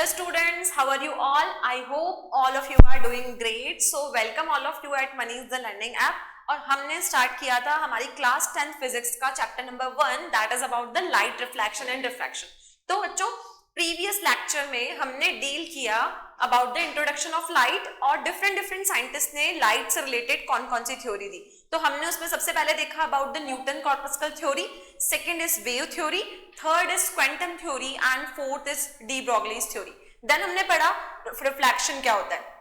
Hello students, how are you all? I hope all of you are doing great. So welcome all of you at Manish the Learning app. और हमने start किया था हमारी class 10 physics का chapter number 1 that is about the light reflection and refraction. तो बच्चों previous lecture में हमने डील किया about the introduction of light और डिफरेंट साइंटिस्ट ने लाइट से रिलेटेड कौन कौन सी थ्योरी दी. तो हमने उसमें सबसे पहले देखा about the Newton corpuscle theory, second is wave theory, third is quantum theory and fourth is de Broglie's theory. Then हमने पढ़ा रिफ्लेक्शन क्या होता है.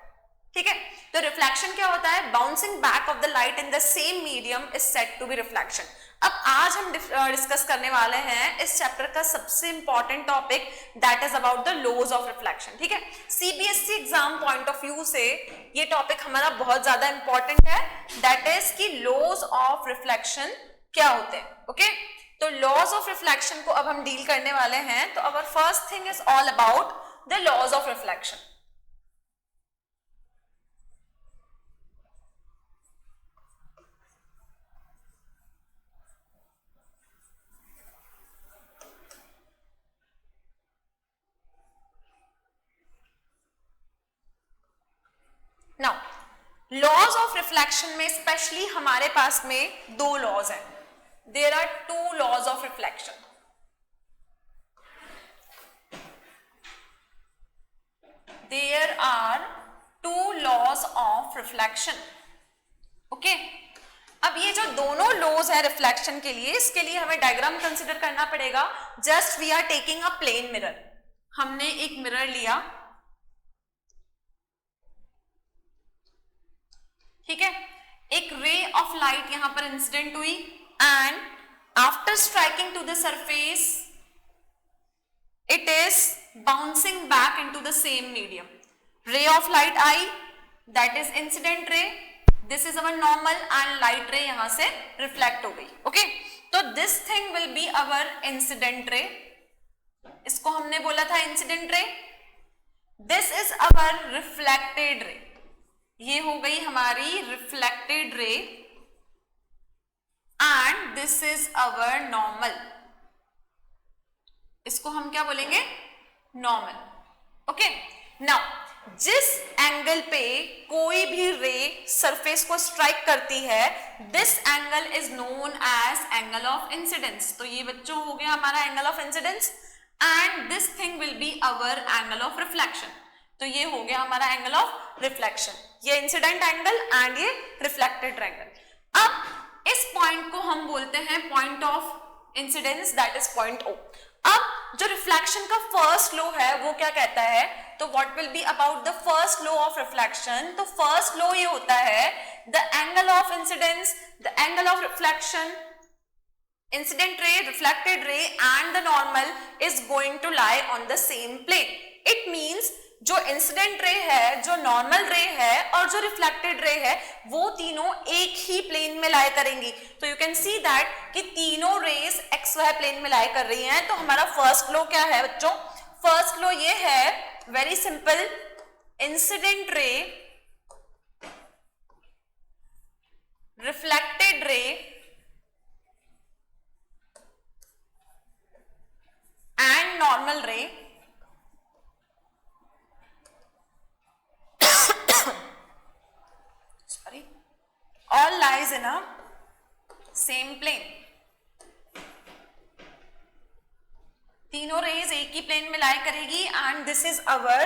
ठीक है, तो रिफ्लेक्शन क्या होता है? Bouncing back of the light in the same medium is said to be reflection. अब आज हम डिस्कस करने वाले हैं इस चैप्टर का सबसे important topic that is about the laws of reflection. ठीक है, CBSE exam point of view से ये टॉपिक हमारा बहुत ज्यादा इंपॉर्टेंट है. दैट इज कि लॉज ऑफ रिफ्लेक्शन क्या होते हैं. ओके, तो लॉज ऑफ रिफ्लेक्शन को अब हम डील करने वाले हैं. तो our first thing is all about the laws of reflection. Now laws of reflection में स्पेशली हमारे पास में दो लॉज हैं. There are two laws of reflection. There are two laws of reflection. Okay, अब ये जो दोनों लॉज है रिफ्लेक्शन के लिए, इसके लिए हमें डायग्राम कंसिडर करना पड़ेगा. Just we are taking a plane mirror. हमने एक मिरर लिया, ठीक है, एक रे ऑफ लाइट यहां पर इंसिडेंट हुई and after striking to the surface it is bouncing back into the same medium. Ray of light I, that is incident ray, this is our normal and light ray यहां से reflect हो गई. Okay, तो this thing will be our incident ray. इसको हमने बोला था incident ray. This is our reflected ray. ये हो गई हमारी reflected ray and this is our normal. इसको हम क्या बोलेंगे? नॉर्मल. ओके, नाउ जिस एंगल पे कोई भी रे सरफेस को स्ट्राइक करती है, this angle is known as angle of incidence. तो ये बच्चों हो गया हमारा angle of incidence and this thing will be our angle of reflection. तो ये हो गया हमारा एंगल ऑफ रिफ्लेक्शन, ये इंसिडेंट एंगल एंड ये रिफ्लेक्टेड एंगल. अब इस पॉइंट को हम बोलते हैं point of incidence, that is point O. अब जो रिफ्लेक्शन का फर्स्ट लॉ है वो क्या कहता है? तो what will be about the first law of reflection? तो फर्स्ट लॉ ये होता है the angle of incidence, the angle of reflection, incident ray, reflected ray and the normal is going to lie on the same plane. It means जो incident ray है, जो normal रे है और जो रिफ्लेक्टेड रे है, वो तीनों एक ही प्लेन में लाई करेंगी. तो यू कैन सी दैट कि तीनों रेस एक्स वाई प्लेन में लाई कर रही हैं. तो हमारा फर्स्ट लॉ क्या है बच्चों? फर्स्ट लॉ ये है, very simple, incident ray, reflected ray and normal ray all lies in a same plane. तीनों रेज एक ही प्लेन में लाई करेगी and this is our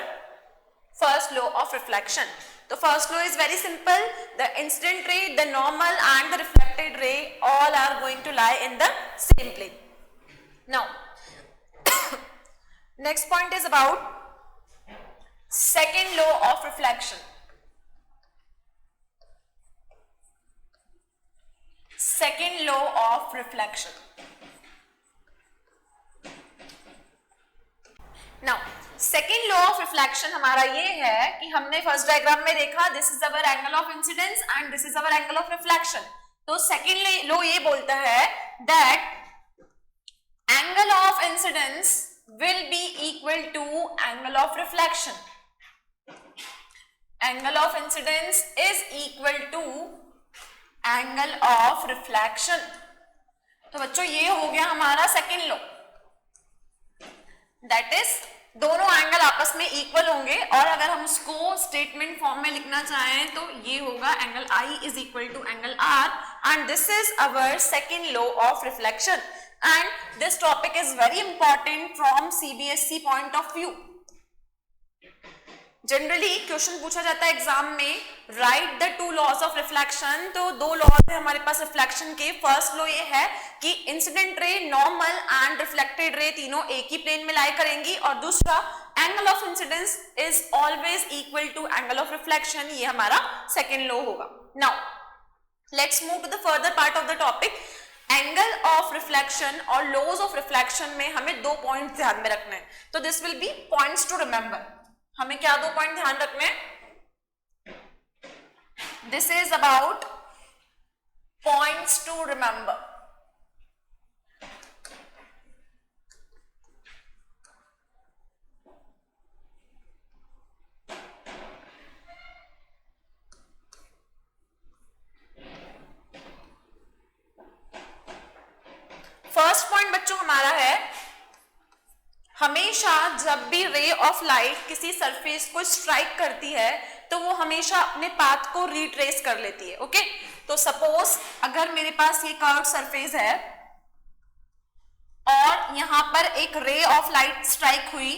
first law of reflection. तो first law is very simple, the incident ray, the normal and the reflected ray all are going to lie in the same plane. Now next point is about second law of reflection. Second law of reflection. Now, second law of reflection हमारा ये है कि हमने first diagram में देखा this is our angle of incidence and this is our angle of reflection. तो second law ये बोलता है that angle of incidence will be equal to angle of reflection. Angle of incidence is equal to angle of reflection. तो बच्चों ये हो गया हमारा सेकेंड लॉ, दैट इज दोनों एंगल आपस में इक्वल होंगे, और अगर हम उसको स्टेटमेंट फॉर्म में लिखना चाहें तो ये होगा angle I is equal to angle R, and this is our second law of reflection, and this topic is very important from CBSE point of view. Generally question पूछा जाता है एग्जाम में, write the two laws of reflection, तो दो laws है हमारे पास reflection के। फर्स्ट लॉ ये है कि incident ray, normal and reflected ray तीनों एक ही प्लेन में लाई करेंगी, और दूसरा angle of incidence is always equal to angle of reflection, ये हमारा सेकेंड लॉ होगा। Now let's move to the further part of the topic. Angle of reflection और लॉज ऑफ रिफ्लेक्शन में हमें दो पॉइंट ध्यान में रखने हैं, तो this will be points to remember. हमें क्या दो पॉइंट ध्यान रखने हैं? This is about points to remember. First point बच्चों हमारा है, हमेशा जब भी रे ऑफ लाइट किसी सरफेस को स्ट्राइक करती है तो वो हमेशा अपने पाथ को रिट्रेस कर लेती है। ओके, तो सपोज अगर मेरे पास ये कर्व सरफेस है और यहां पर एक रे ऑफ लाइट स्ट्राइक हुई,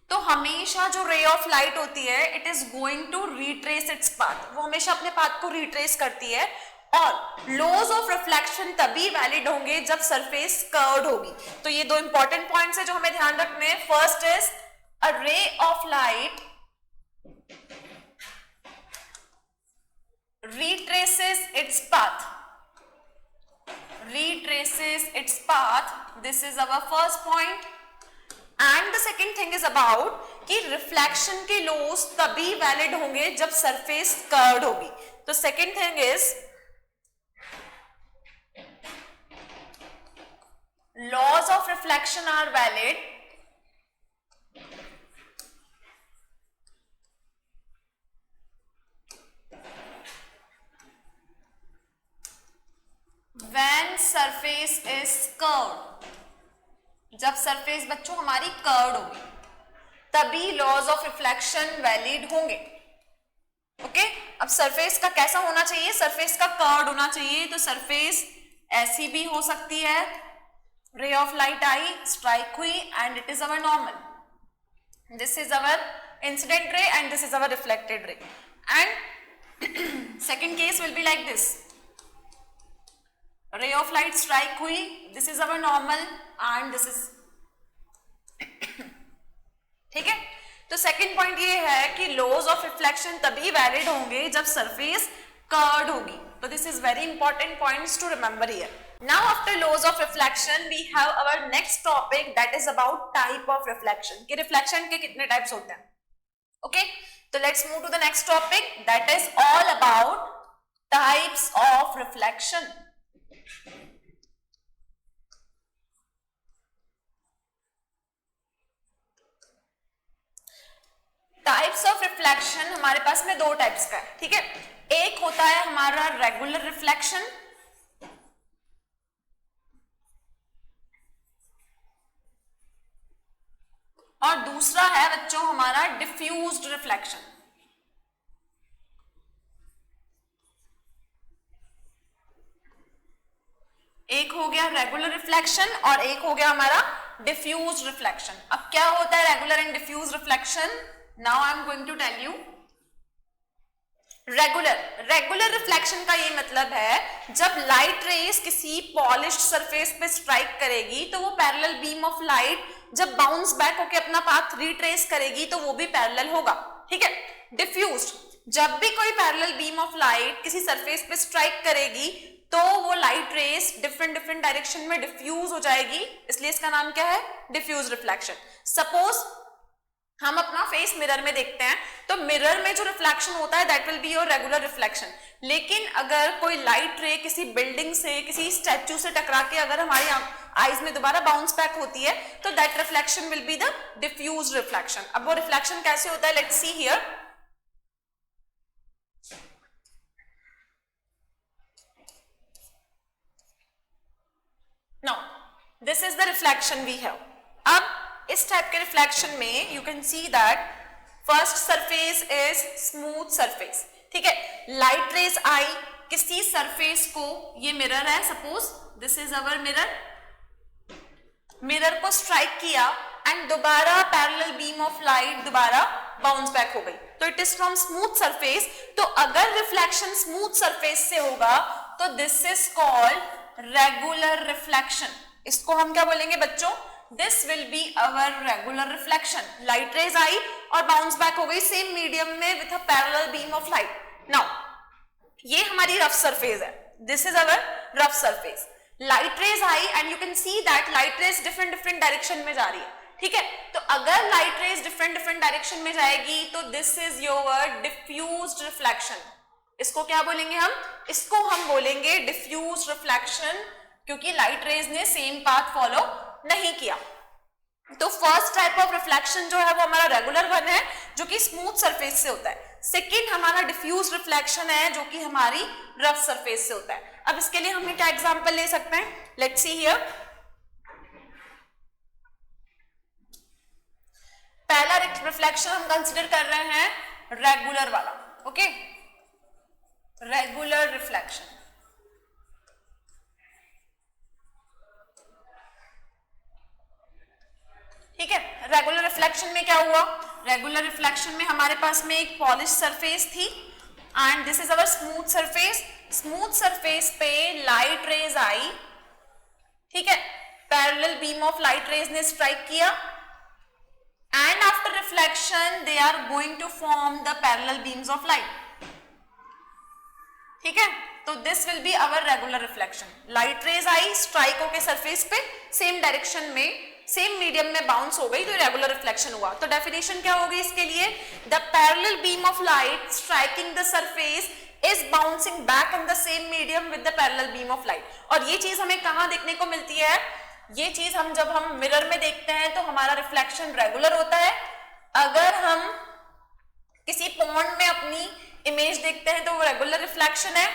तो हमेशा जो रे ऑफ लाइट होती है it is going to retrace its path, वो हमेशा अपने पाथ को रिट्रेस करती है। और लॉज ऑफ रिफ्लेक्शन तभी वैलिड होंगे जब सरफेस कर्व्ड होगी। तो ये दो इंपॉर्टेंट पॉइंट्स है जो हमें ध्यान रखने हैं। फर्स्ट इज अ रे of light retraces its path, retraces its path, this is our first point। and the second thing is about कि रिफ्लेक्शन के लॉज तभी वैलिड होंगे जब सरफेस कर्व्ड होगी। तो second thing is laws of reflection are valid when surface is curved, जब surface बच्चों हमारी कर्व्ड होगी तभी लॉज ऑफ रिफ्लेक्शन वैलिड होंगे। ओके, अब सरफेस का कैसा होना चाहिए? सरफेस का कर्व्ड होना चाहिए। तो सरफेस ऐसी भी हो सकती है, ray of light I strike हुई and it is our normal, this is our incident ray and this is our reflected ray, and second case will be like this, ray of light strike हुई, this is our normal and this is ठीक है। तो second point ये है कि laws of reflection तभी valid होंगे जब सरफेस कर्व्ड होगी। तो this is very important points to remember here. Now after laws of reflection we have our next topic that is about type of reflection, कि reflection के कितने types होते हैं। Okay, so let's move to the next topic that is all about types of reflection। Types of reflection हमारे पास में दो types का है, ठीक है। एक होता है हमारा रेगुलर रिफ्लेक्शन, और दूसरा है बच्चों हमारा डिफ्यूज्ड रिफ्लेक्शन। एक हो गया रेगुलर रिफ्लेक्शन और एक हो गया हमारा डिफ्यूज्ड रिफ्लेक्शन। अब क्या होता है regular and diffused reflection? Now I am going to tell you. Regular reflection का ये मतलब है जब लाइट रेज किसी पॉलिश्ड सरफेस पे स्ट्राइक करेगी तो वो पैरेलल बीम ऑफ लाइट जब बाउंस बैक होके अपना पाथ रिट्रेस करेगी तो वो भी पैरेलल होगा, ठीक है। डिफ्यूज्ड, जब भी कोई पैरेलल बीम ऑफ लाइट किसी सरफेस पे स्ट्राइक करेगी तो वो लाइट रेस डिफरेंट डायरेक्शन में डिफ्यूज हो जाएगी, इसलिए इसका नाम क्या है? Diffuse reflection. सपोज हम अपना फेस मिरर में देखते हैं तो मिरर में जो रिफ्लेक्शन होता है that will be your regular reflection. लेकिन अगर कोई लाइट रे किसी बिल्डिंग से, किसी स्टैच्यू से टकरा के अगर हमारी आईज में दोबारा बाउंस बैक होती है तो that reflection will be the diffuse reflection. अब वो रिफ्लेक्शन कैसे होता है? Let's see here. Now this is the reflection we have. अब इस टाइप के रिफ्लेक्शन में you can see that first surface is smooth surface, ठीक है। लाइट रेज आई, किसी सरफेस को, ये मिरर है suppose, this is our mirror, mirror को स्ट्राइक किया एंड दोबारा पैरेलल बीम ऑफ लाइट दोबारा बाउंस बैक हो गई, तो it is from smooth surface. तो अगर रिफ्लेक्शन स्मूथ सरफेस से होगा तो this is called regular reflection. इसको हम क्या बोलेंगे बच्चों, this will be our regular reflection. Light rays आई और बाउंस बैक हो गई सेम मीडियम में with a parallel beam of light. Now ये हमारी रफ सरफेस है, this is our rough surface. Light rays I and you can see that light rays different different direction में जा रही है, ठीक है। तो अगर light rays different different direction में जाएगी तो this is your diffused reflection. इसको क्या बोलेंगे हम, इसको हम बोलेंगे डिफ्यूज्ड रिफ्लेक्शन, क्योंकि लाइट रेज ने सेम पाथ फॉलो नहीं किया। तो फर्स्ट टाइप ऑफ रिफ्लेक्शन जो है वो हमारा रेगुलर वन है जो कि स्मूथ सरफेस से होता है। सेकेंड हमारा डिफ्यूज रिफ्लेक्शन है जो कि हमारी रफ सरफेस से होता है। अब इसके लिए हम क्या एग्जांपल ले सकते हैं, लेट्स सी हियर। पहला रिफ्लेक्शन हम कंसीडर कर रहे हैं रेगुलर वाला, ओके, रेगुलर रिफ्लेक्शन। ठीक है, रेगुलर रिफ्लेक्शन में क्या हुआ, रेगुलर रिफ्लेक्शन में हमारे पास में एक पॉलिश सरफेस थी and this is our smooth surface. Smooth surface पे लाइट रेज आई, ठीक है, parallel beam of light rays ने स्ट्राइक किया and after reflection they are going to form the parallel beams of light, ठीक है। तो this will be our regular reflection. Light rays आई, स्ट्राइक होके सरफेस पे सेम डायरेक्शन में same medium में बाउंस हो गई, तो रेगुलर रिफ्लेक्शन हुआ। तो डेफिनेशन क्या होगी इसके लिए, the parallel beam of light striking the surface is bouncing back in the same medium with the parallel beam of light. और ये चीज हमें कहां देखने को मिलती है, ये चीज हम जब हम मिरर में देखते हैं तो हमारा रिफ्लेक्शन रेगुलर होता है। अगर हम किसी पॉन्ड में अपनी इमेज देखते हैं तो वो रेगुलर रिफ्लेक्शन है,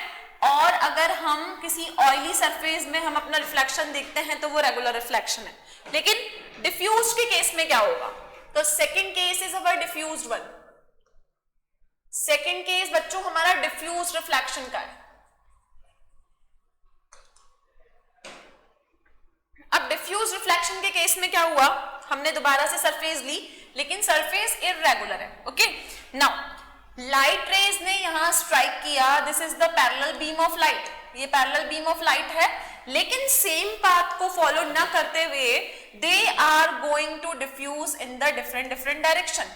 और अगर हम किसी ऑयली सरफेस में हम अपना रिफ्लेक्शन देखते हैं तो वो रेगुलर रिफ्लेक्शन है। लेकिन डिफ्यूज के केस में क्या होगा, तो second case is our diffused one. Second case बच्चों हमारा डिफ्यूज रिफ्लेक्शन का है। अब डिफ्यूज रिफ्लेक्शन के केस में क्या हुआ, हमने दोबारा से सरफेस ली लेकिन सरफेस इररेगुलर है, ओके। नाउ लाइट रेज ने यहां स्ट्राइक किया, this is the parallel beam of light, ये पैरेलल बीम ऑफ लाइट है, लेकिन सेम पाथ को फॉलो न करते हुए they are going to diffuse in the different different direction,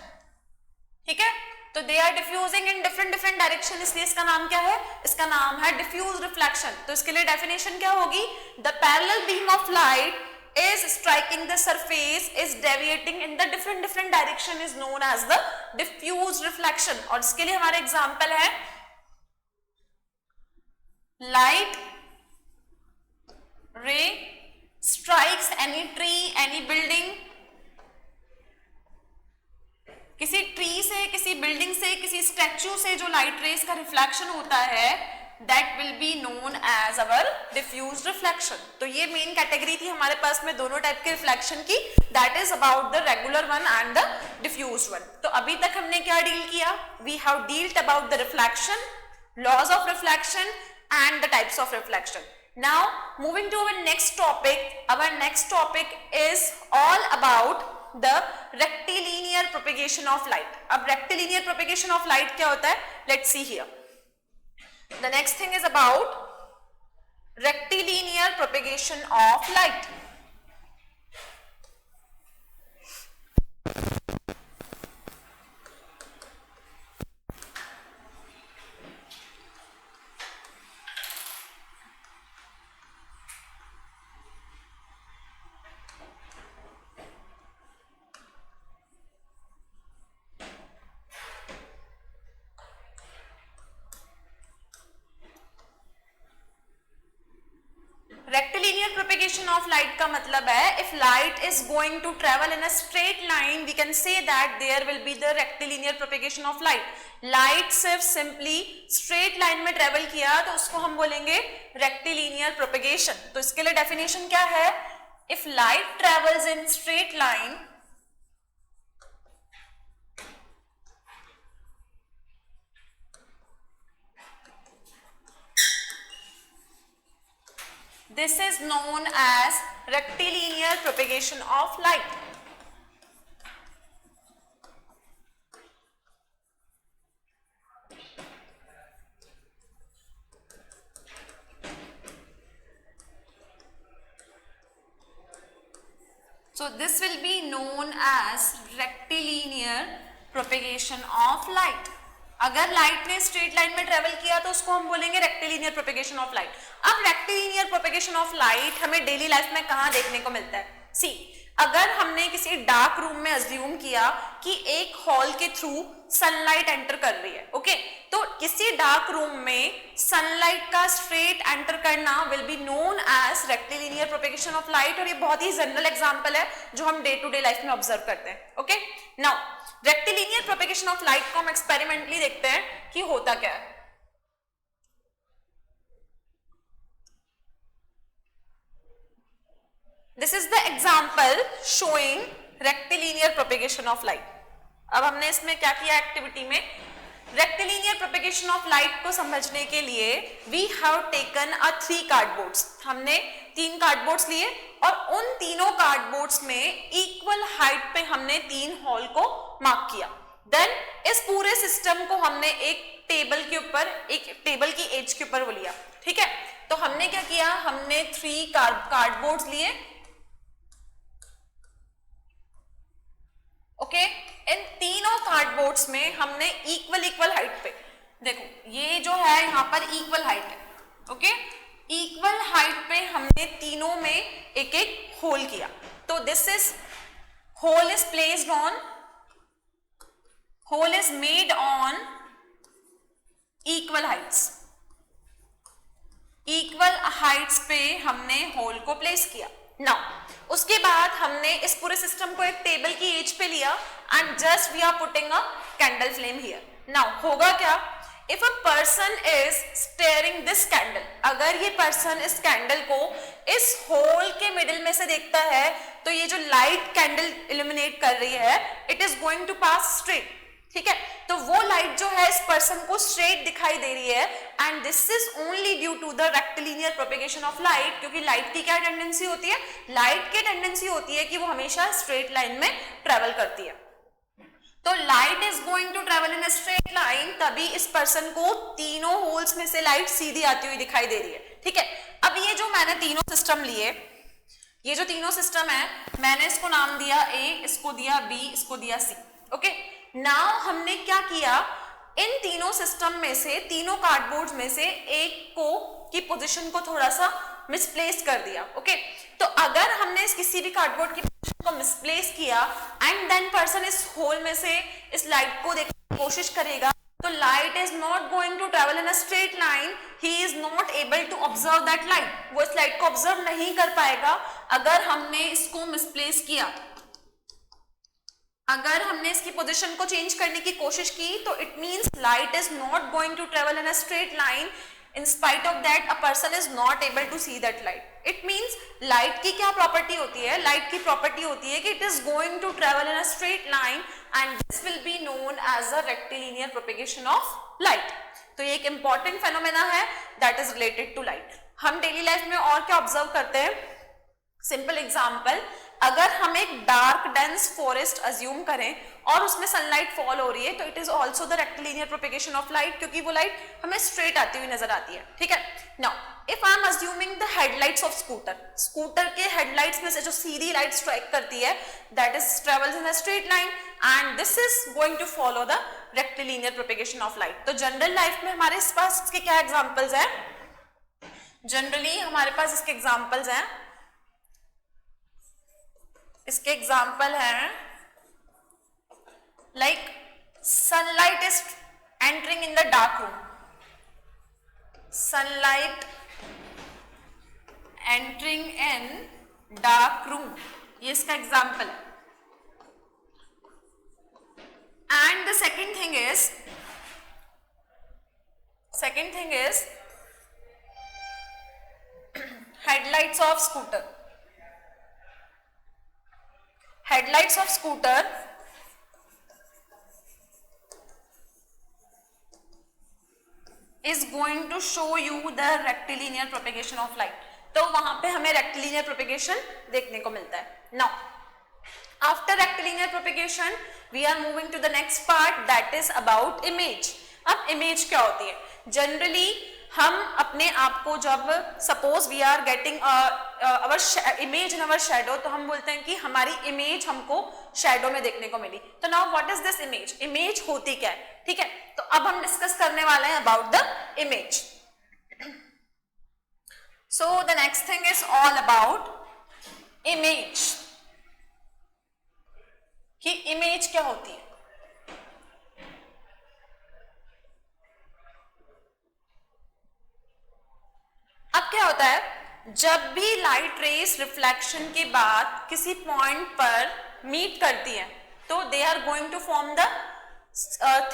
ठीक है। तो they are diffusing in different different direction, इसलिए इसका नाम क्या है, इसका नाम है डिफ्यूज रिफ्लेक्शन। तो इसके लिए डेफिनेशन क्या होगी, the parallel beam of light is striking the surface is deviating in the different different direction is known as the diffuse reflection। और इसके लिए हमारे एग्जांपल है light ray strikes any tree any building, किसी tree से, किसी building से, किसी स्टैच्यू से जो लाइट रेज का रिफ्लेक्शन होता है that will be known as our diffused reflection। तो ये मेन कैटेगरी थी हमारे पास में दोनों टाइप के रिफ्लेक्शन की, that is about the regular one and the diffused one। तो अभी तक हमने क्या डील किया, we have dealt about the reflection, laws of reflection and the types of reflection। Now moving to our next topic is all about the rectilinear propagation of light। अब rectilinear propagation of light क्या होता है, let's see here। The next thing is about rectilinear propagation of light। Rectilinear propagation of light का मतलब है if light is going to travel in a straight line we can say that there will be the rectilinear propagation of light. Light सिर्फ simply straight line में travel किया तो उसको हम बोलेंगे रेक्टिलिनियर प्रोपेगेशन। तो इसके लिए डेफिनेशन क्या है, if light travels in straight line This is known as rectilinear propagation of light. So this will be known as rectilinear propagation of light. अगर लाइट ने स्ट्रेट लाइन में ट्रेवल किया तो उसको हम बोलेंगे रेक्टिलिनियर प्रोपेगेशन ऑफ लाइट. अब rectilinear propagation of light हमें डेली लाइफ में कहाँ देखने को मिलता है? सी, अगर हमने किसी डार्क रूम में अज्यूम किया कि एक हॉल के थ्रू सनलाइट एंटर कर रही है, ओके, तो किसी डार्क रूम में सनलाइट का स्ट्रेट एंटर करना will be known as rectilinear propagation of light. और ये बहुत ही जनरल एग्जांपल है जो हम डे टू डे लाइफ में ऑब्जर्व करते हैं. Okay, now rectilinear propagation of light को हम एक्सपेरिमेंटली देखते हैं कि होता क्या है. This is the example showing rectilinear propagation of light. अब हमने इसमें क्या किया एक्टिविटी में, रेक्टिलिनियर प्रोपेगेशन ऑफ लाइट को समझने के लिए वी हैव टेकन 3 कार्डबोर्ड्स. हमने 3 कार्डबोर्ड्स लिए और उन तीनों कार्डबोर्ड्स में इक्वल हाइट पे हमने 3 हॉल को मार्क किया. देन इस पूरे सिस्टम को हमने एक टेबल के ऊपर, एक टेबल की एज के ऊपर वो लिया. ठीक है, तो हमने क्या किया, हमने 3 कार्डबोर्ड्स लिए. ओके, इन तीनों कार्डबोर्ड्स में हमने इक्वल हाइट पे, देखो ये जो है यहाँ पर इक्वल हाइट है. ओके, इक्वल हाइट पे हमने तीनों में एक एक होल किया. तो this is hole is placed on, hole is made on equal heights. Equal heights पे हमने होल को प्लेस किया. नाउ उसके बाद हमने इस पूरे सिस्टम को एक टेबल की एज पे लिया and just we are putting a candle flame here. Now होगा क्या, if a person is staring this candle, अगर ये पर्सन इस कैंडल को इस होल के मिडिल में से देखता है तो ये जो लाइट कैंडल इल्यूमिनेट कर रही है it is going to pass straight. ठीक है, तो वो लाइट जो है इस पर्सन को स्ट्रेट दिखाई दे रही है and this is only due to the rectilinear propagation of light. क्योंकि लाइट की क्या टेंडेंसी होती है, लाइट की टेंडेंसी होती है कि वो हमेशा स्ट्रेट लाइन में ट्रेवल करती है. तो light is going to travel in a straight line, तभी इस पर्सन को तीनों होल्स में से लाइट सीधी आती हुई दिखाई दे रही है. ठीक है, अब ये जो मैंने तीनों सिस्टम लिए, ये जो तीनों सिस्टम है मैंने इसको नाम दिया A, इसको दिया B, इसको दिया C. ओके, नाउ हमने क्या किया, इन तीनों सिस्टम में से, तीनों कार्डबोर्ड में से एक को की पोजीशन को थोड़ा सा मिसप्लेस कर दिया. ओके, तो अगर हमने इस किसी भी कार्डबोर्ड की पोजीशन को मिसप्लेस किया एंड देन पर्सन इस होल में से इस लाइट को देखने की कोशिश करेगा तो light is not going to travel in a straight line. He is not able to observe that light. वो इस लाइट को ऑब्जर्व नहीं कर पाएगा. अगर हमने इसको मिसप्लेस किया, अगर हमने इसकी पोजीशन को चेंज करने की कोशिश की तो it means light is not going to travel in a straight line. In spite of that a person is not able to see that light. It means light की क्या प्रॉपर्टी होती है, लाइट की प्रॉपर्टी होती है कि it is going to travel in a straight line and this will be known as a rectilinear propagation of light. तो ये एक इंपॉर्टेंट फेनोमेना है that is related to light. हम डेली लाइफ में और क्या ऑब्जर्व करते हैं, सिंपल एग्जाम्पल, अगर हम एक डार्क डेंस फॉरेस्ट अज्यूम करें और उसमें सनलाइट फॉल हो रही है तो it is also the rectilinear propagation of light, क्योंकि वो लाइट हमें स्ट्रेट आती हुई नजर आती है. ठीक है, now if I am assuming the headlights of scooter, scooter के हेडलाइट्स में से जो सीधी लाइट स्ट्राइक करती है that is travels in a straight line and this is going to follow the rectilinear propagation of light. तो general life में हमारे पास इसके क्या एग्जाम्पल्स हैं, जनरली हमारे पास इसके एग्जाम्पल्स हैं, इसके एग्जाम्पल हैं like sunlight is entering in the dark room, sunlight entering in dark room, ये इसका एग्जाम्पल है. And the second thing is headlights of scooter. Headlights of scooter is going to show you the rectilinear propagation of light. तो वहां पे हमें rectilinear propagation देखने को मिलता है। Now after rectilinear propagation we are moving to the next part, that is about image. अब image क्या होती है? जनरली हम अपने आप को जब suppose we are getting our image in our shadow, तो हम बोलते हैं कि हमारी इमेज हमको शैडो में देखने को मिली। तो now what is this image? Image होती क्या है? ठीक है, तो अब हम डिस्कस करने वाले हैं about the image. So the next thing is all about image, कि इमेज क्या होती है। अब क्या होता है, जब भी लाइट रेस रिफ्लेक्शन के बाद किसी पॉइंट पर मीट करती है तो they are going to form the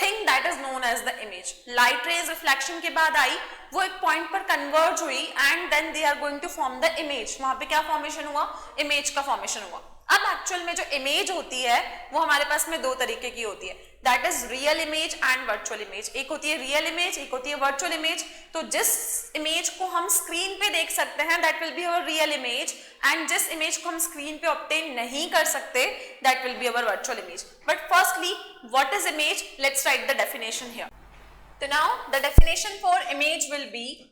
thing that is known as the image. Light rays reflection के बाद आई, वो एक पॉइंट पर कन्वर्ज हुई and then they are going to form the image. वहां पे क्या फॉर्मेशन हुआ? इमेज का फॉर्मेशन हुआ। अब एक्चुअल में जो इमेज होती है वो हमारे पास में दो तरीके की होती है, that is real image and virtual image. एक होती है रियल इमेज, एक होती है वर्चुअल इमेज। तो जिस इमेज को हम स्क्रीन पे देख सकते हैं that will be our real image, and जिस इमेज को हम स्क्रीन पे ऑब्टेन नहीं कर सकते that will be our virtual image. But firstly what is image? Let's write the definition here. तो now the definition for image will be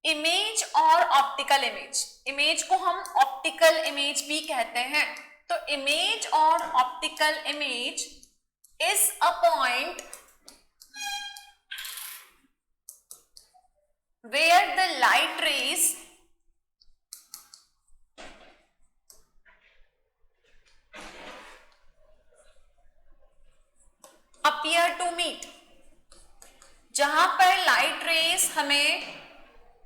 image और optical image. Image को हम ऑप्टिकल इमेज भी कहते हैं। तो इमेज और optical image is a point where the light rays appear to meet. जहां पर लाइट रेज हमें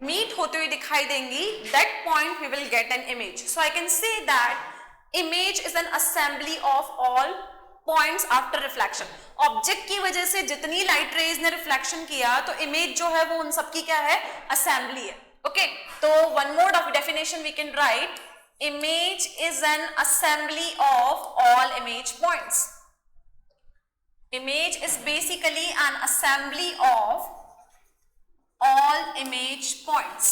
मीट होते हुए दिखाई देंगी, that point we will get an image. So I can say that image is an assembly of all points after reflection. Object की वजह से जितनी लाइट रेज ने रिफ्लेक्शन किया तो इमेज जो है वो उन सब की क्या है? असेंबली है। ओके, तो one mode of definition we can write, image is an assembly of all image points. Image is basically an assembly of all image points.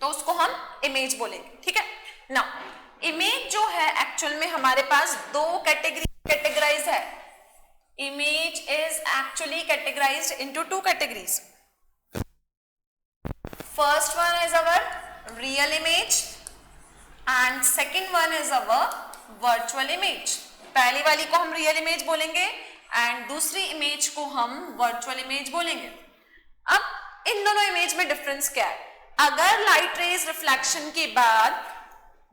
तो उसको हम इमेज बोलेंगे। ठीक है, नाउ इमेज जो है एक्चुअल में हमारे पास दो कैटेगराइज है। Image is actually categorised into two categories. First one is our real image and second one is our virtual image. पहली वाली को हम रियल इमेज बोलेंगे एंड दूसरी इमेज को हम वर्चुअल इमेज बोलेंगे। अब इन दोनों इमेज में डिफरेंस क्या है? अगर लाइट रेज रिफ्लेक्शन के बाद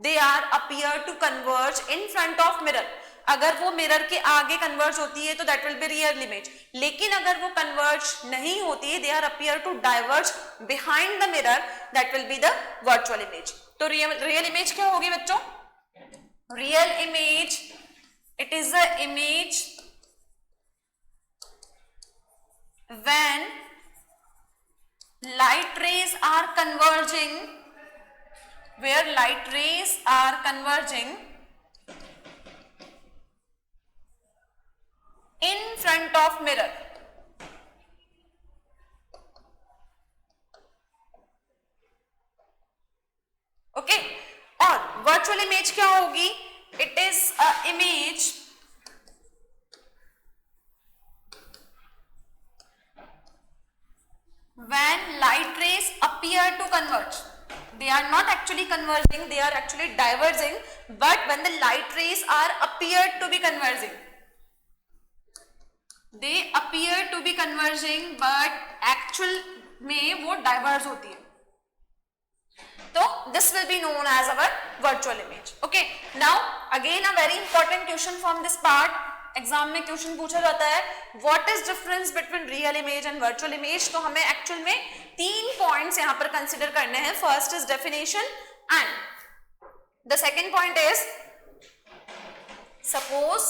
they are appear to converge in front of mirror, अगर वो मिरर के आगे कन्वर्ज होती है तो that will be real image. लेकिन अगर वो कन्वर्ज नहीं होती है, they are appear to diverge behind the mirror, that will be the virtual image. तो रियल इमेज क्या होगी बच्चों? Real image, it is the image when light rays are converging, where light rays are converging in front of mirror. Okay, और virtual image क्या होगी? It is a image when light rays appear to converge. They are not actually converging, they are actually diverging, but when the light rays are appeared to be converging, they appear to be converging but actual में वो diverge होती है। तो this will be known as our virtual image. Okay, now again a very important question from this part. Exam में question पूछा जाता है what is difference between real image and virtual image. तो हमें एक्चुअल में तीन पॉइंट्स यहां पर कंसिडर करने हैं। First is definition and the second point is suppose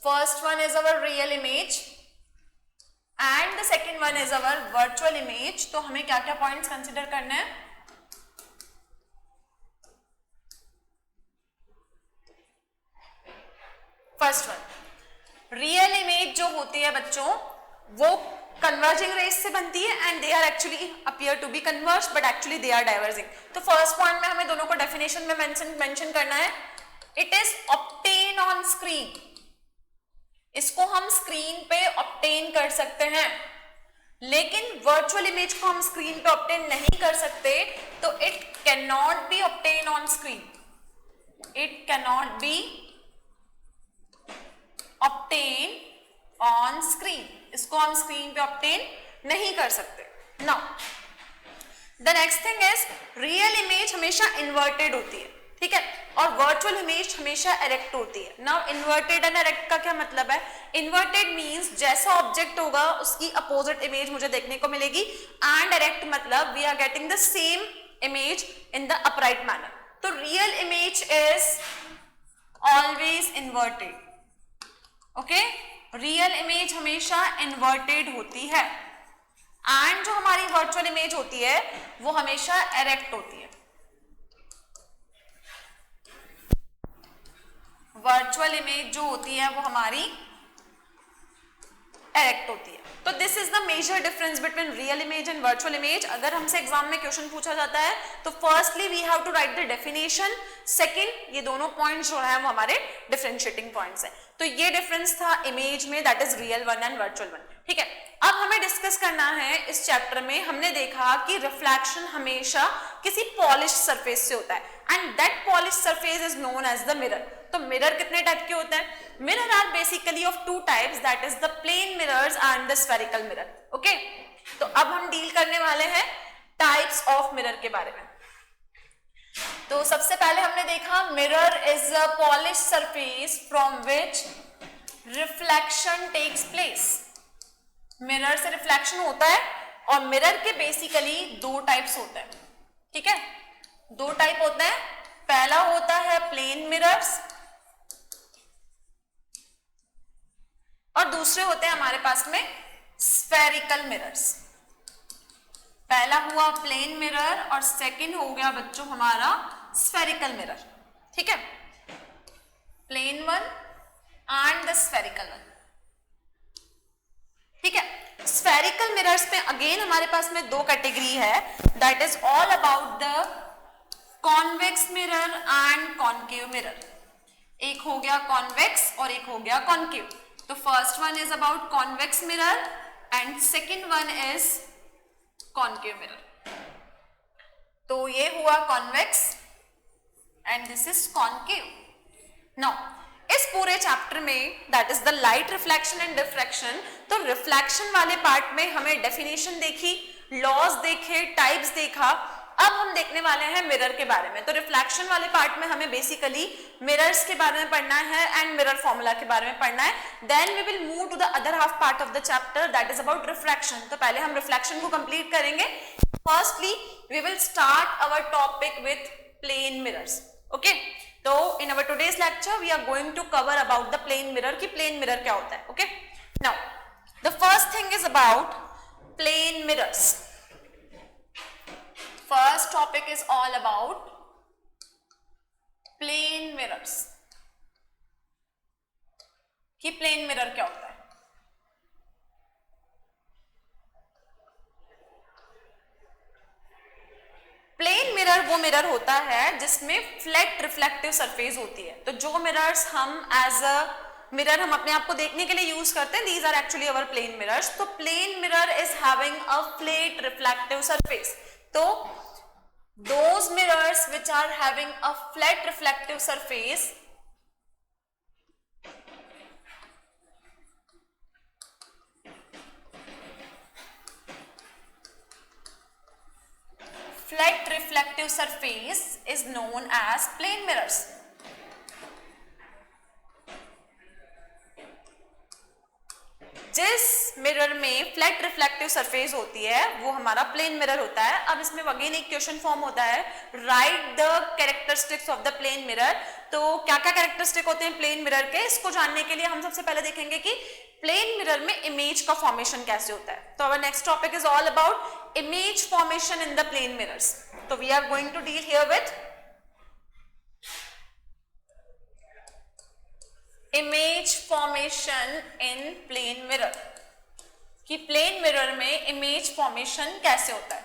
first one is our real image and the second one is our virtual image. तो हमें क्या क्या पॉइंट्स कंसिडर करने हैं? फर्स्ट वन, रियल इमेज जो होती है बच्चों वो कन्वर्जिंग रेस से बनती है and they are actually appear to be converge but actually they are diverging. तो फर्स्ट पॉइंट में हमें दोनों को डेफिनेशन में मेंशन करना है। It is obtain on screen, इसको हम स्क्रीन पे ऑब्टेन कर सकते हैं, लेकिन वर्चुअल इमेज को हम स्क्रीन पे ऑब्टेन नहीं कर सकते, तो it can not be obtain on screen, it can not be obtain on screen, इसको हम स्क्रीन पे ऑब्टेन नहीं कर सकते। Now the next thing is real image हमेशा इन्वर्टेड होती है, ठीक है, और वर्चुअल इमेज हमेशा एरेक्ट होती है। नाउ इन्वर्टेड एंड एरेक्ट का क्या मतलब है? इन्वर्टेड मींस जैसा ऑब्जेक्ट होगा उसकी अपोजिट इमेज मुझे देखने को मिलेगी, एंड एरेक्ट मतलब we are getting the same image in the upright manner. तो real image is always inverted, okay, real image हमेशा इन्वर्टेड होती है, एंड जो हमारी वर्चुअल इमेज होती है वो हमेशा एरेक्ट होती है। वर्चुअल इमेज जो होती है वो हमारी एरेक्ट होती है। तो this is the major difference between real image and virtual image. अगर हमसे एग्जाम में क्वेश्चन पूछा जाता है तो firstly we have to write the definition, second ये दोनों पॉइंट्स जो है वो हमारे डिफरेंशिएटिंग पॉइंट्स हैं। तो ये डिफरेंस था इमेज में, that is real one and virtual one, ठीक है। अब हमें डिस्कस करना है इस चैप्टर में, हमने देखा कि रिफ्लेक्शन हमेशा किसी पॉलिश्ड सरफेस से होता है and that polished surface is known as the mirror. तो मिरर कितने टाइप के होते हैं? Mirror are basically of two types, that is the plane mirrors and the spherical mirror, okay. तो अब हम डील करने वाले हैं टाइप्स ऑफ मिरर के बारे में। तो सबसे पहले हमने देखा mirror is a polished surface from which reflection takes place. Mirror से रिफ्लेक्शन होता है और मिरर के बेसिकली दो टाइप्स होते हैं, ठीक है, दो टाइप होते हैं। पहला होता है प्लेन मिरर्स और दूसरे होते हैं हमारे पास में स्फेरिकल मिरर्स। पहला हुआ प्लेन मिरर और सेकंड हो गया बच्चों हमारा स्फेरिकल मिरर, ठीक है, plane one and the spherical one, ठीक है। स्फेरिकल मिरर्स में अगेन हमारे पास में दो कैटेगरी है, that is all about the convex mirror and concave mirror. एक हो गया कॉन्वेक्स और एक हो गया कॉनकेव। तो first one is about convex mirror and second one is concave mirror. तो ये हुआ convex and this is concave. Now इस पूरे चैप्टर में that is the light reflection and diffraction, तो रिफ्लेक्शन वाले पार्ट में हमें डेफिनेशन देखी, लॉज देखे, टाइप्स देखा। अब हम देखने वाले हैं मिरर के बारे में। तो रिफ्लेक्शन वाले पार्ट में हमें बेसिकली मिरर्स के बारे में पढ़ना है एंड मिरर फॉर्मूला के बारे में पढ़ना है। Then we will move to the other half part of the chapter that is about refraction. तो पहले हम रिफ्लेक्शन को कंप्लीट करेंगे। Firstly we will start our topic with plane mirrors, okay. तो in our today's lecture we are going to cover about the plane mirror कि plane mirror क्या होता है, okay. Now the first thing is about plane mirrors. First topic is all about plane mirrors कि plane mirror क्या होता है। Plane mirror वो mirror होता है जिसमें फ्लैट रिफ्लेक्टिव सरफेस होती है। तो जो मिरर्स हम एज अ मिरर हम अपने आप को देखने के लिए यूज करते हैं, these are actually our plane mirrors. तो plane mirror is having a flat reflective surface. तो those mirrors which are having a flat reflective surface is known as plane mirrors. जिस मिरर में फ्लैट रिफ्लेक्टिव सरफेस होती है वो हमारा plane mirror होता है। अब इसमें अगेन एक क्वेश्चन फॉर्म होता है, write the characteristics of the plane mirror. तो क्या क्या कैरेक्टरिस्टिक होते हैं प्लेन मिरर के, इसको जानने के लिए हम सबसे पहले देखेंगे कि प्लेन मिरर में इमेज का फॉर्मेशन कैसे होता है। तो our next topic is all about image formation in the plane mirrors. तो we are going to deal here with image formation in plane mirror कि प्लेन मिरर इमेज फॉर्मेशन कैसे होता है।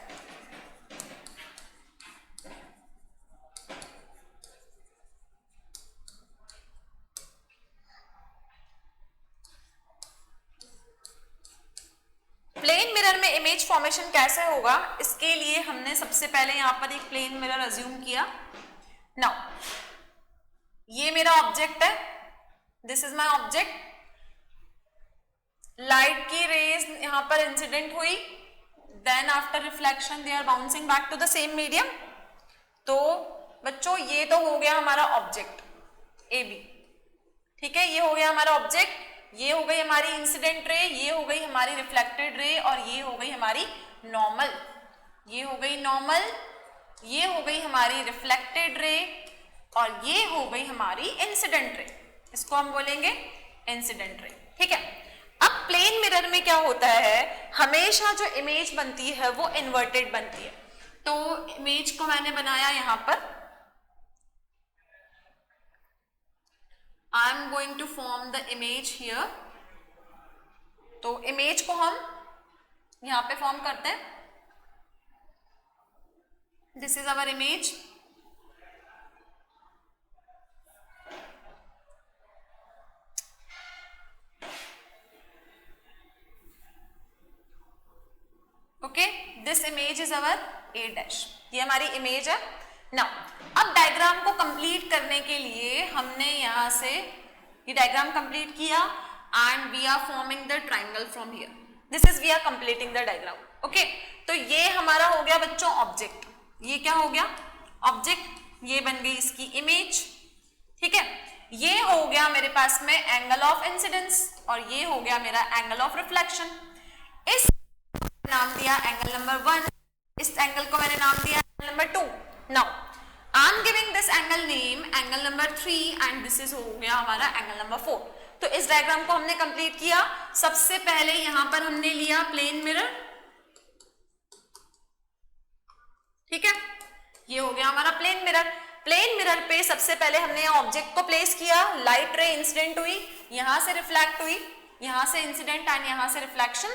प्लेन मिरर में इमेज फॉर्मेशन कैसे होगा, इसके लिए हमने सबसे पहले यहां पर एक प्लेन मिरर अज्यूम किया। नाउ ये मेरा ऑब्जेक्ट है, this is my object, light की रेज यहां पर इंसिडेंट हुई, then after reflection they are bouncing back to the same medium. तो बच्चों ये तो हो गया हमारा ऑब्जेक्ट ए बी, ठीक है, ये हो गया हमारा ऑब्जेक्ट, ये हो गई हमारी इंसिडेंट रे, ये हो गई हमारी रिफ्लेक्टेड रे, और ये हो गई हमारी नॉर्मल, ये हो गई नॉर्मल, ये हो गई हमारी रिफ्लेक्टेड रे, और ये हो गई हमारी इंसिडेंट रे, इसको हम बोलेंगे इंसिडेंट रे, ठीक है। अब प्लेन मिरर में क्या होता है, हमेशा जो इमेज बनती है वो इन्वर्टेड बनती है। तो इमेज को मैंने बनाया यहां पर, I am going to form the image here. तो इमेज को हम यहां पे फॉर्म करते हैं, this is our image. Okay, this image is our A dash, ये हमारी इमेज है। नाउ अब डायग्राम को कंप्लीट करने के लिए हमने यहां से ये डायग्राम कंप्लीट किया, and we are forming the triangle from here, this is we are completing the diagram. Okay, तो ये हमारा हो गया बच्चों ऑब्जेक्ट, ये क्या हो गया ऑब्जेक्ट, ये बन गई इसकी इमेज, ठीक है। ये हो गया मेरे पास में एंगल ऑफ इंसिडेंस, और ये हो गया मेरा एंगल ऑफ रिफ्लेक्शन। इस नाम दिया एंगल नंबर 1, इस एंगल को मैंने नाम दिया angle number 2। Now I am giving this angle name angle number 3, and this is हो गया हमारा एंगल नंबर 4। तो इस डायग्राम को हमने कंप्लीट किया। सबसे पहले यहां पर हमने लिया प्लेन मिरर, ठीक है, ये हो गया हमारा प्लेन मिरर। प्लेन मिरर पे सबसे पहले हमने ऑब्जेक्ट को प्लेस किया, लाइट रे इंसिडेंट हुई, यहां से रिफ्लेक्ट हुई, यहां से इंसिडेंट एंड यहां से reflection,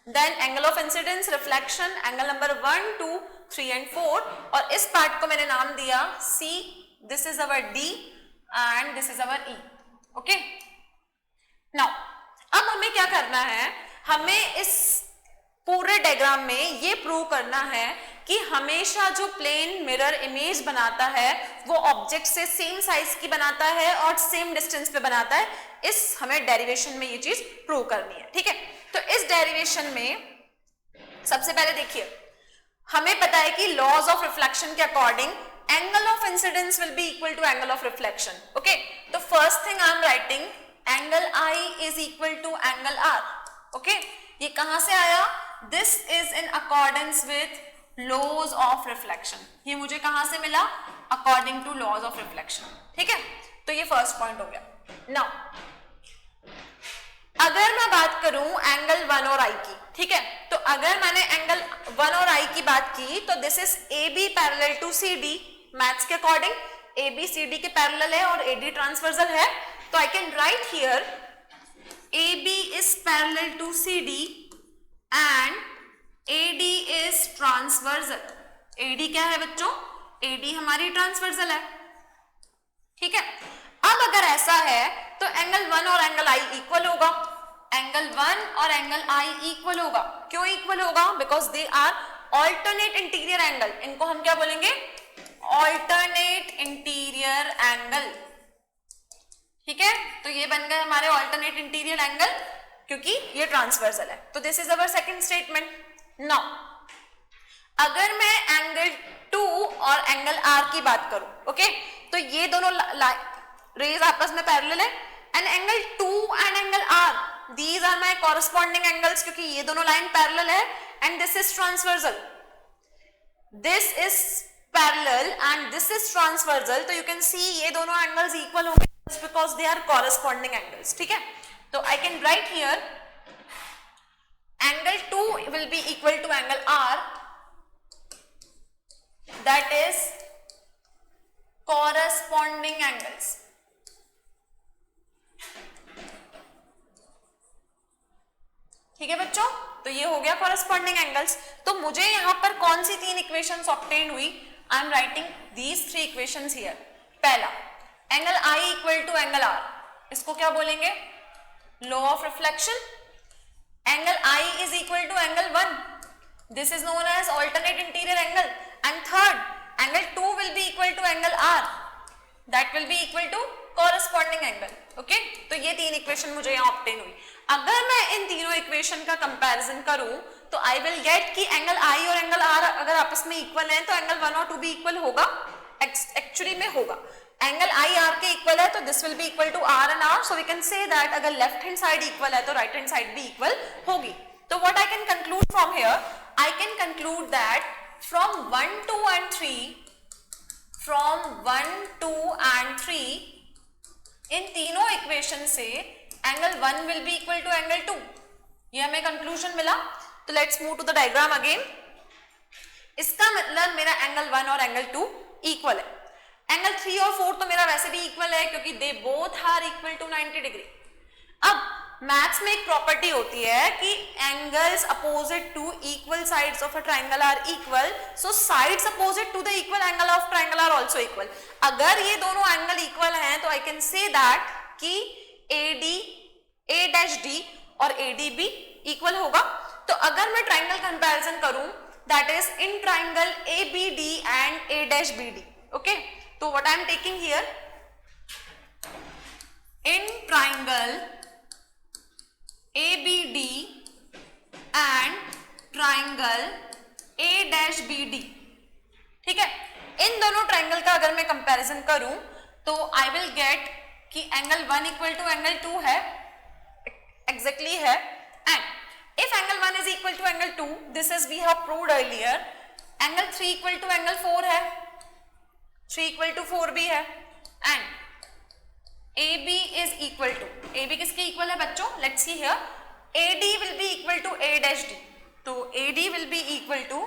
then angle of incidence, reflection, angle number 1, 2, 3 and 4, और इस पार्ट को मैंने नाम दिया C, this is our D and this is our E। Okay, now अब हमें क्या करना है, हमें इस पूरे डायग्राम में ये प्रूव करना है कि हमेशा जो प्लेन मिरर इमेज बनाता है वो ऑब्जेक्ट से सेम साइज की बनाता है और सेम डिस्टेंस पे बनाता है। इस हमें डेरिवेशन में ये चीज प्रूव करनी है, ठीक है। तो इस डेरिवेशन में सबसे पहले देखिए, हमें पता है कि लॉज ऑफ रिफ्लेक्शन के according angle of incidence will be equal to angle of reflection. Okay, तो first thing I am writing angle I is equal to angle R। Okay, ये कहां से आया, this is in accordance with laws of reflection, ये मुझे कहां से मिला, according to laws of reflection, ठीक है। तो ये फर्स्ट पॉइंट हो गया। नाउ अगर मैं बात करूं एंगल 1 और I की, ठीक है, तो अगर मैंने एंगल 1 और I की बात की तो this is AB parallel to CD, maths के अकॉर्डिंग AB CD के पैरेलल है और AD ट्रांसवर्सल है, तो I can write here AB is parallel to CD and AD is transversal। AD क्या है बच्चों, AD हमारी ट्रांसवर्सल है, ठीक है। अब अगर ऐसा है तो एंगल 1 और एंगल I इक्वल होगा, एंगल 1 और एंगल I इक्वल होगा। क्यों इक्वल होगा, because they are alternate interior angle, इनको हम क्या बोलेंगे, ऑल्टरनेट इंटीरियर एंगल, ठीक है। तो ये बन गए हमारे ऑल्टरनेट इंटीरियर एंगल क्योंकि ये ट्रांसवर्सल है। तो this is our second statement. Now अगर मैं एंगल 2 और एंगल R की बात करूं, ओके, तो ये दोनों रेज आपस में पैरेलल है, and angle 2 and angle R, these are my corresponding angles, क्योंकि ये दोनों लाइन पैरेलल है and this is transversal, this is parallel and this is transversal. तो यू कैन सी ये दोनों एंगल्स इक्वल होंगे because they are corresponding angles, ठीक है। तो I can write here angle 2 will be equal to angle R, that is corresponding angles, ठीक है बच्चों। तो ये हो गया कॉरस्पॉन्डिंग एंगल्स। तो मुझे यहाँ पर कौन सी 3 इक्वेशंस ऑब्टेन हुई? I am writing these 3 equations here. पहला, angle I equal to angle R, इसको क्या बोलेंगे? Law of reflection. Angle I is equal to angle 1, this is known as alternate interior angle. And third, angle 2 will be equal to angle R, that will be equal to corresponding angle. Okay, तो ये 3 equation मुझे यहाँ obtain हुई। अगर मैं इन तीनों equation का comparison करूं तो आई विल गेट कि एंगल आई और एंगल आर अगर आपस में इक्वल हैं तो एंगल 1 और 2 भी इक्वल होगा, एक्चुअली में होगा। एंगल आई आर के इक्वल है तो this will be equal to R and R, so we can say that अगर लेफ्ट हैंड साइड इक्वल है तो राइट हैंड साइड भी इक्वल होगी। तो what I can conclude from here? I can conclude that from 1, 2 and 3 इन तीनों equation से angle 1 will be equal to angle 2, ये हमें कंक्लूजन मिला। तो let's move to the diagram again. इसका मतलब मेरा एंगल 1 और एंगल 2 इक्वल है। एंगल 3 और 4 तो मेरा वैसे भी इक्वल है क्योंकि they both are equal to 90 degree. अब मैथ्स में एक प्रॉपर्टी होती है कि angles opposite to equal sides of a triangle are equal, so sides opposite to the equal angle of triangle are also equal. अगर ये दोनों एंगल इक्वल हैं तो आई कैन से दैट कि ए डैश डी और ए डी भी equal होगा। तो अगर मैं ट्राइंगल कंपैरिजन करूं that is in triangle A B D and A dash B D. Okay, तो what I am taking here, in triangle ABD and triangle A-BD, ठीक है। इन दोनों ट्राइंगल का अगर मैं कंपैरिजन करूं तो आई विल गेट कि एंगल 1 इक्वल टू एंगल 2 है, एग्जैक्टली है। And if angle 1 is equal to angle 2, this is we have proved earlier. Angle 3 equal to angle 4 है, 3 इक्वल टू 4 भी है। And AB is equal to, AB किसके equal है बच्चों? Let's see here, AD will be equal to A dash D, तो AD will be equal to,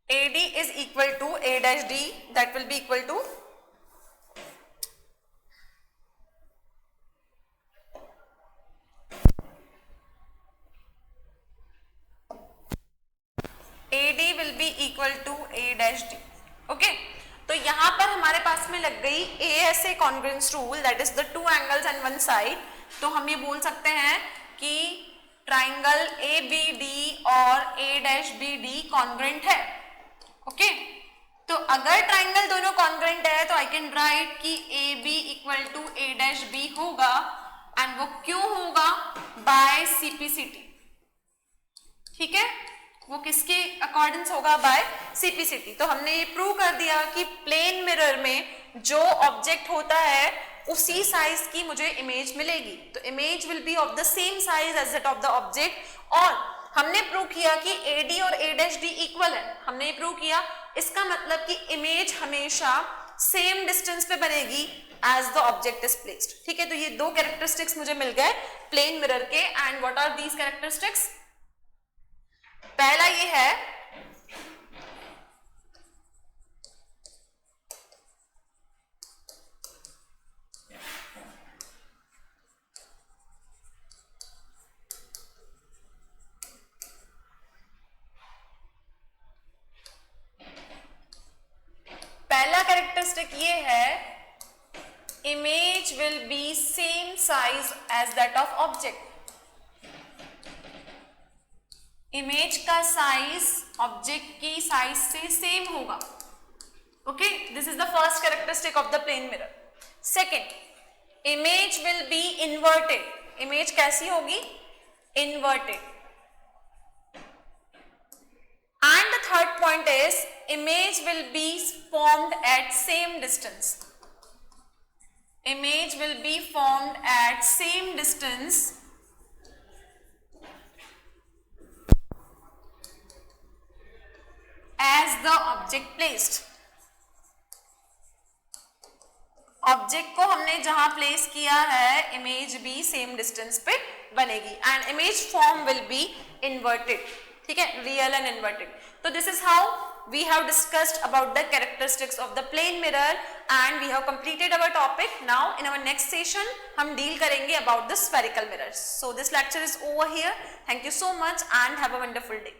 AD is equal to A dash D, that will be equal to AD will be equal to A dash D, okay। तो यहां पर हमारे पास में लग गई ASA congruence rule, that is the 2 angles and 1 side. तो हम ये बोल सकते हैं कि ट्राइंगल ABD और A-BD कॉन्ग्रुएंट है। ओके, तो अगर ट्राइंगल दोनों कॉन्ग्रुएंट है तो आई कैन राइट कि AB इक्वल टू A-B होगा। एंड वो क्यों होगा? बाय CPCT, ठीक है, वो किसके अकॉर्डिंग होगा? By CPCT। तो हमने ये प्रूव कर दिया कि प्लेन मिरर में जो ऑब्जेक्ट होता है उसी साइज की मुझे इमेज मिलेगी। तो image will be of the same size as that of the object. और हमने प्रूव किया कि AD और A-D इक्वल है, हमने ये प्रूव किया। इसका मतलब कि इमेज हमेशा सेम डिस्टेंस पे बनेगी as the object is placed, ठीक है। तो ये 2 कैरेक्टरिस्टिक्स मुझे मिल गए प्लेन मिरर के। And what are these characteristics? पहला ये है पहला कैरेक्टरिस्टिक ये है, image will be same size as that of object. Image का साइज ऑब्जेक्ट की साइज से सेम होगा। Okay, this is the first characteristic of the plane mirror. Second, image will be inverted. Image कैसी होगी? Inverted. And the third point is image will be formed at same distance. Image will be formed at same distance as the object placed. Object को हमने जहां place किया है image भी same distance पे बनेगी and image form will be inverted, ठीक है, रियल एंड इन्वर्टेड। तो this is how we have discussed about the characteristics of the plane mirror and we have completed our topic. Now in our next session हम deal करेंगे about the spherical mirrors. So this lecture is over here. Thank you so much and have a wonderful day.